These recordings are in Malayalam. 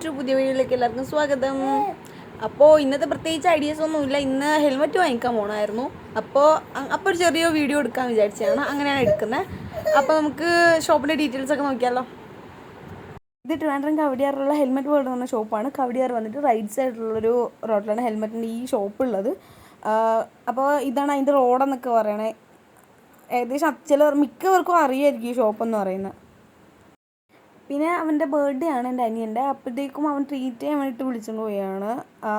മറ്റൊരു പുതിയ വീഡിയോയിലേക്ക് എല്ലാവർക്കും സ്വാഗതം. അപ്പോൾ ഇന്നത്തെ പ്രത്യേകിച്ച് ഐഡിയാസ് ഒന്നുമില്ല. ഇന്ന് ഹെൽമെറ്റ് വാങ്ങിക്കാൻ പോകണമായിരുന്നു. അപ്പോൾ ഒരു ചെറിയ വീഡിയോ എടുക്കാൻ വിചാരിച്ചതാണ്. അങ്ങനെയാണ് എടുക്കുന്നത്. അപ്പോൾ നമുക്ക് ഷോപ്പിൻ്റെ ഡീറ്റെയിൽസ് ഒക്കെ നോക്കിയാലോ. ഇത് ട്രിവാൻഡ്രം കവടിയാറുള്ള ഹെൽമെറ്റ് വേൾഡ് എന്ന് പറഞ്ഞ ഷോപ്പാണ്. കവടിയാർ വന്നിട്ട് റൈറ്റ് സൈഡിലുള്ളൊരു റോഡിലാണ് ഹെൽമെറ്റിൻ്റെ ഈ ഷോപ്പ് ഉള്ളത്. അപ്പോൾ ഇതാണ് അതിൻ്റെ റോഡെന്നൊക്കെ പറയണേ. ഏകദേശം മിക്കവർക്കും അറിയായിരിക്കും ഈ ഷോപ്പെന്ന് പറയുന്നത്. പിന്നെ അവൻ്റെ ബർത്ത്ഡേ ആണ് എൻ്റെ അനിയൻ്റെ. അപ്പോഴത്തേക്കും അവൻ ട്രീറ്റ് ചെയ്യാൻ വേണ്ടിയിട്ട് വിളിച്ചുകൊണ്ട് പോയാണ്.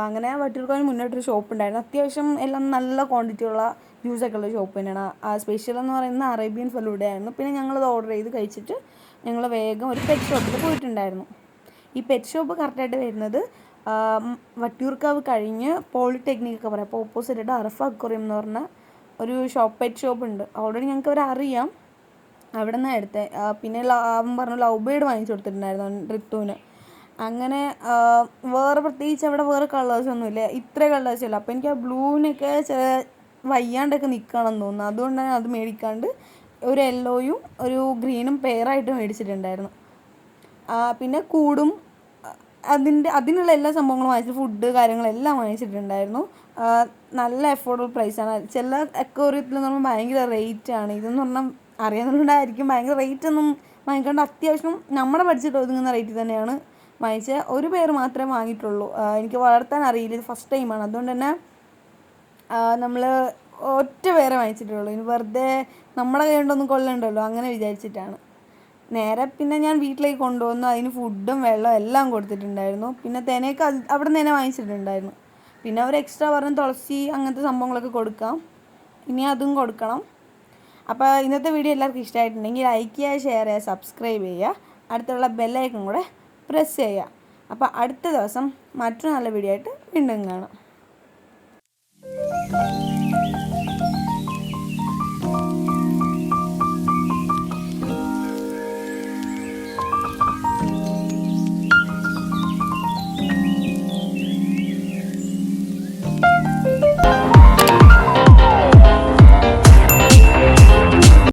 അങ്ങനെ വട്ടിയൂർക്കാവിന് മുന്നോട്ടൊരു ഷോപ്പ് ഉണ്ടായിരുന്നു. അത്യാവശ്യം എല്ലാം നല്ല ക്വാണ്ടിറ്റി ഉള്ള ജ്യൂസൊക്കെ ഉള്ള ഷോപ്പ് തന്നെയാണ്. സ്പെഷ്യൽ എന്ന് പറയുന്നത് അറേബ്യൻ ഫലൂഡയായിരുന്നു. പിന്നെ ഞങ്ങളത് ഓർഡർ ചെയ്ത് കഴിച്ചിട്ട് ഞങ്ങൾ വേഗം ഒരു പെറ്റ് ഷോപ്പിൽ പോയിട്ടുണ്ടായിരുന്നു. ഈ പെറ്റ് ഷോപ്പ് കറക്റ്റായിട്ട് വരുന്നത് വട്ടിയൂർക്കാവ് കഴിഞ്ഞ് പോളിടെക്നിക് ഒക്കെ പറയാം. അപ്പോൾ ഓപ്പോസിറ്റായിട്ട് അറഫ അക്വറിയം എന്ന് പറഞ്ഞ ഒരു പെറ്റ് ഷോപ്പ് ഉണ്ട്. ഓൾറെഡി ഞങ്ങൾക്ക് അവരറിയാം. അവിടെ നിന്നാണ് എടുത്തത്. പിന്നെ അവൻ പറഞ്ഞു ലവ് ബേർഡ് വാങ്ങിച്ചു കൊടുത്തിട്ടുണ്ടായിരുന്നു ഋത്തുവിന്. അങ്ങനെ വേറെ പ്രത്യേകിച്ച് അവിടെ വേറെ കളേഴ്സൊന്നുമില്ല, ഇത്ര കളേഴ്സില്ല. അപ്പോൾ എനിക്ക് ആ ബ്ലൂവിനൊക്കെ വയ്യാണ്ടൊക്കെ നിൽക്കുകയാണെന്ന് തോന്നുന്നു. അതുകൊണ്ടാണ് അത് മേടിക്കാണ്ട് ഒരു യെല്ലോയും ഒരു ഗ്രീനും പെയറായിട്ട് മേടിച്ചിട്ടുണ്ടായിരുന്നു. പിന്നെ കൂടും അതിനുള്ള എല്ലാ സംഭവങ്ങളും വാങ്ങിച്ചിട്ട് ഫുഡ് കാര്യങ്ങളെല്ലാം വാങ്ങിച്ചിട്ടുണ്ടായിരുന്നു. നല്ല അഫോർഡബിൾ പ്രൈസാണ്. ചില അക്വേറിയത്തിൽ എന്ന് പറഞ്ഞാൽ ഭയങ്കര റേറ്റാണ്. ഇതെന്ന് പറഞ്ഞാൽ അറിയാവുന്നതുകൊണ്ടായിരിക്കും ഭയങ്കര റേറ്റ് ഒന്നും വാങ്ങിക്കാണ്ട് അത്യാവശ്യം നമ്മുടെ ബഡ്ജറ്റ് ഒതുങ്ങുന്ന റേറ്റ് തന്നെയാണ് വാങ്ങിച്ചത്. ഒരു പേര് മാത്രമേ വാങ്ങിയിട്ടുള്ളൂ. എനിക്ക് വളർത്താൻ അറിയില്ല, ഇത് ഫസ്റ്റ് ടൈമാണ്. അതുകൊണ്ട് തന്നെ നമ്മൾ ഒറ്റ പേരെ വാങ്ങിച്ചിട്ടുള്ളൂ. ഇനി വെറുതെ നമ്മുടെ കൈ കൊണ്ടൊന്നും കൊള്ളണ്ടല്ലോ അങ്ങനെ വിചാരിച്ചിട്ടാണ്. നേരെ പിന്നെ ഞാൻ വീട്ടിലേക്ക് കൊണ്ടുവന്നു. അതിന് ഫുഡും വെള്ളവും എല്ലാം കൊടുത്തിട്ടുണ്ടായിരുന്നു. പിന്നെ തേനയൊക്കെ അവിടെ നിന്ന് തന്നെ വാങ്ങിച്ചിട്ടുണ്ടായിരുന്നു. പിന്നെ അവർ എക്സ്ട്രാ പറഞ്ഞ് തുളസി അങ്ങനത്തെ സംഭവങ്ങളൊക്കെ കൊടുക്കാം. ഇനി അതും കൊടുക്കണം. അപ്പോൾ ഇന്നത്തെ വീഡിയോ എല്ലാവർക്കും ഇഷ്ടമായിട്ടുണ്ടെങ്കിൽ ലൈക്ക് ചെയ്യുക, ഷെയർ ചെയ്യുക, സബ്സ്ക്രൈബ് ചെയ്യുക. അടുത്തുള്ള ബെല്ലൈക്കൺ കൂടെ പ്രസ് ചെയ്യുക. അപ്പോൾ അടുത്ത ദിവസം മറ്റൊരു നല്ല വീഡിയോ ആയിട്ട് വീണ്ടും കാണാം.